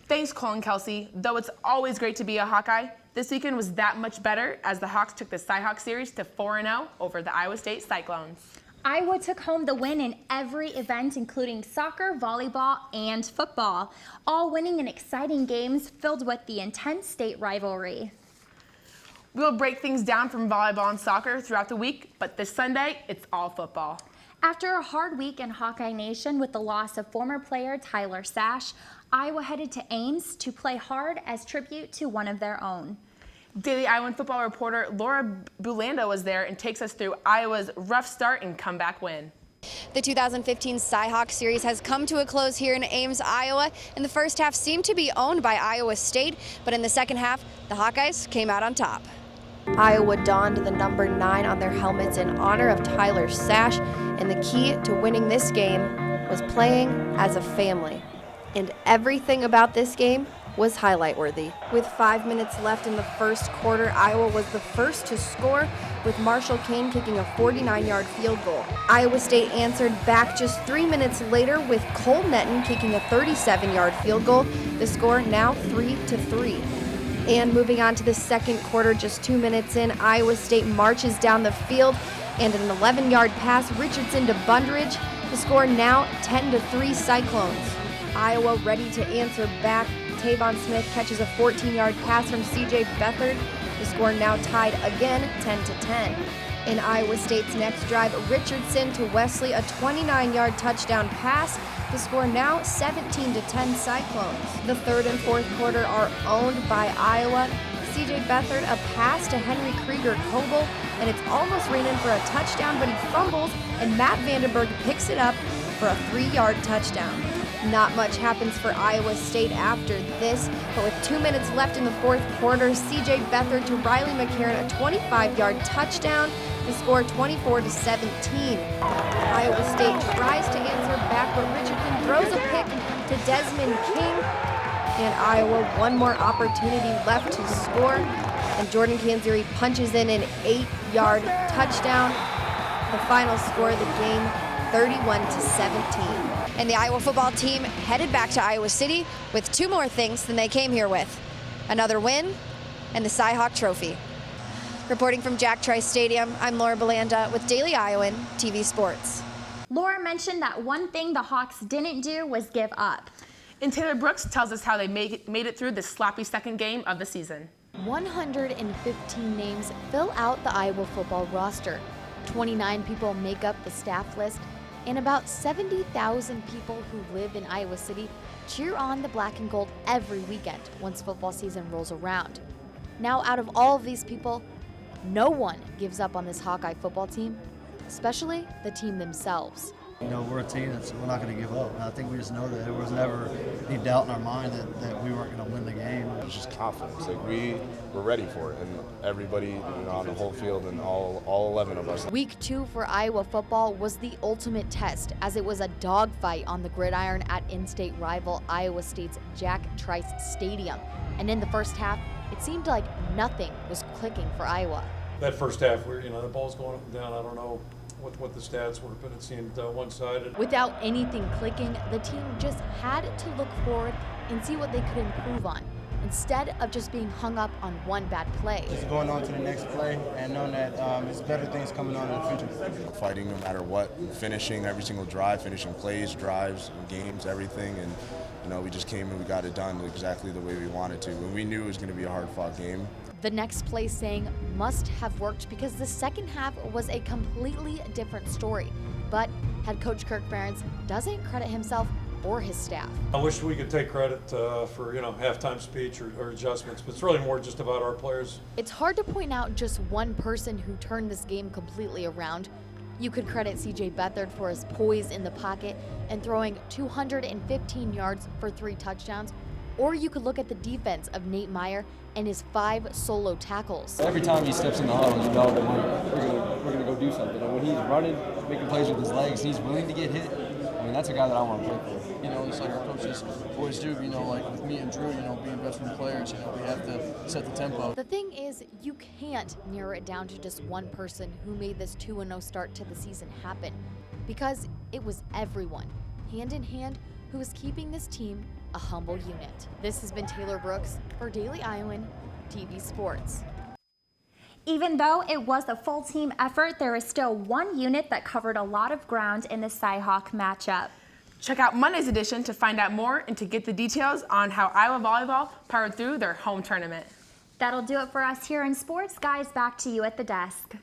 Thanks, Cole and Kelsey. Though it's always great to be a Hawkeye, this weekend was that much better as the Hawks took the Cy-Hawk series to 4-0 over the Iowa State Cyclones. Iowa took home the win in every event, including soccer, volleyball, and football, all winning in exciting games filled with the intense state rivalry. We'll break things down from volleyball and soccer throughout the week, but this Sunday, it's all football. After a hard week in Hawkeye Nation with the loss of former player Tyler Sash, Iowa headed to Ames to play hard as tribute to one of their own. Daily Iowan football reporter Laura Bulanda was there and takes us through Iowa's rough start and comeback win. The 2015 Cy-Hawk series has come to a close here in Ames, Iowa, and the first half seemed to be owned by Iowa State, but in the second half, the Hawkeyes came out on top. Iowa donned the number 9 on their helmets in honor of Tyler Sash, and the key to winning this game was playing as a family. And everything about this game was highlight worthy. With 5 minutes left in the first quarter, Iowa was the first to score, with Marshall Kane kicking a 49-yard field goal. Iowa State answered back just 3 minutes later with Cole Netton kicking a 37-yard field goal. The score now 3-3. And moving on to the second quarter, just 2 minutes in, Iowa State marches down the field, and an 11-yard pass Richardson to Bundridge. The score now 10-3 Cyclones. Iowa ready to answer back. Tavon Smith catches a 14-yard pass from C.J. Beathard. The score now tied again, 10-10. In Iowa State's next drive, Richardson to Wesley, a 29-yard touchdown pass. The score now 17-10 Cyclones. The third and fourth quarter are owned by Iowa. C.J. Beathard, a pass to Henry Krieger-Kobel, and it's almost ran in for a touchdown, but he fumbles, and Matt Vandenberg picks it up for a 3-yard touchdown. Not much happens for Iowa State after this, but with 2 minutes left in the fourth quarter, C.J. Beathard to Riley McCarron, a 25-yard touchdown. The score 24-17. Iowa State tries to answer back, but Richardson throws a pick to Desmond King. And Iowa, one more opportunity left to score. And Jordan Canzeri punches in an 8-yard touchdown. The final score of the game, 31-17. And the Iowa football team headed back to Iowa City with 2 more things than they came here with. Another win and the Cy-Hawk Trophy. Reporting from Jack Trice Stadium, I'm Laura Belanda with Daily Iowan TV Sports. Laura mentioned that one thing the Hawks didn't do was give up. And Taylor Brooks tells us how they made it through this sloppy second game of the season. 115 names fill out the Iowa football roster. 29 people make up the staff list, and about 70,000 people who live in Iowa City cheer on the black and gold every weekend once football season rolls around. Now, out of all of these people, no one gives up on this Hawkeye football team, especially the team themselves. You know, we're a team we're not going to give up. And I think we just know that there was never any doubt in our mind that we weren't going to win the game. It was just confidence. Like, we were ready for it, and everybody, on the whole field, and all 11 of us. Week 2 for Iowa football was the ultimate test, as it was a dogfight on the gridiron at in-state rival Iowa State's Jack Trice Stadium. And in the first half, it seemed like nothing was clicking for Iowa. That first half, where the ball's going up and down, I don't know what the stats were, but it seemed one-sided. Without anything clicking, the team just had to look forward and see what they could improve on, instead of just being hung up on one bad play. Just going on to the next play and knowing that there's better things coming on in the future. Fighting no matter what, finishing every single drive, finishing plays, drives, games, everything, and we just came and we got it done exactly the way we wanted to. And we knew it was going to be a hard-fought game. The next play saying must have worked because the second half was a completely different story. But head coach Kirk Ferentz doesn't credit himself or his staff. I wish we could take credit for halftime speech or adjustments, but it's really more just about our players. It's hard to point out just one person who turned this game completely around. You could credit C.J. Beathard for his poise in the pocket and throwing 215 yards for 3 touchdowns, or you could look at the defense of Nate Meyer and his 5 solo tackles. Every time he steps in the huddle, you know that we're gonna go do something. And when he's running, making plays with his legs, he's willing to get hit. I mean, that's a guy that I want to play for. It's like our coaches always do. Like with me and Drew, being veteran players, we have to set the tempo. The thing is, you can't narrow it down to just one person who made this 2-0 start to the season happen, because it was everyone, hand in hand, who was keeping this team a humble unit. This has been Taylor Brooks for Daily Iowan TV Sports. Even though it was a full team effort, there is still one unit that covered a lot of ground in the Cy-Hawk matchup. Check out Monday's edition to find out more and to get the details on how Iowa volleyball powered through their home tournament. That'll do it for us here in sports. Guys, back to you at the desk.